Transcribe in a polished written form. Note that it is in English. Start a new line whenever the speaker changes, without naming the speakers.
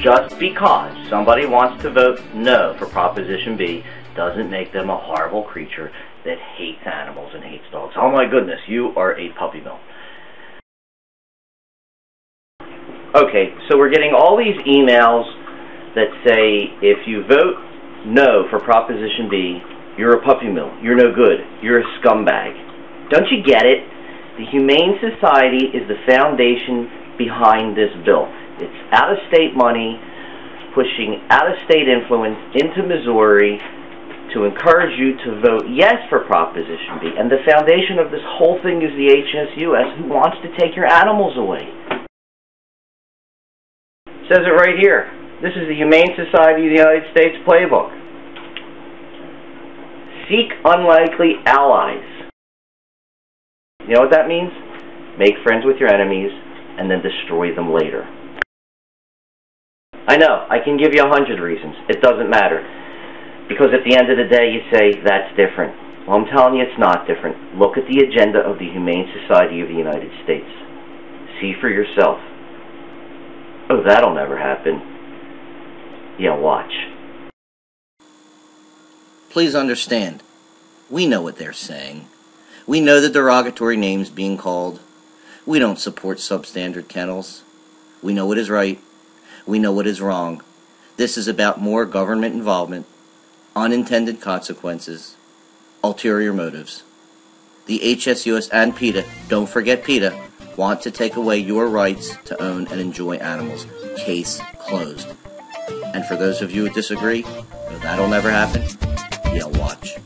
just because somebody wants to vote no for Proposition B doesn't make them a horrible creature that hates animals and hates dogs. Oh my goodness, you are a puppy mill. Okay, so we're getting all these emails that say if you vote no for Proposition B, you're a puppy mill, you're no good, you're a scumbag. Don't you get it? The Humane Society is the foundation behind this bill. It's out-of-state money, pushing out-of-state influence into Missouri to encourage you to vote yes for Proposition B. And the foundation of this whole thing is the HSUS, who wants to take your animals away. It says it right here. This is the Humane Society of the United States playbook. Seek unlikely allies. You know what that means? Make friends with your enemies and then destroy them later. I know, I can give you 100 reasons. It doesn't matter. Because at the end of the day, you say, that's different. Well, I'm telling you it's not different. Look at the agenda of the Humane Society of the United States. See for yourself. Oh, that'll never happen. Yeah, watch.
Please understand, we know what they're saying. We know the derogatory names being called. We don't support substandard kennels. We know what is right. We know what is wrong. This is about more government involvement, unintended consequences, ulterior motives. The HSUS and PETA, don't forget PETA, want to take away your rights to own and enjoy animals. Case closed. And for those of you who disagree, that'll never happen. Yeah, watch.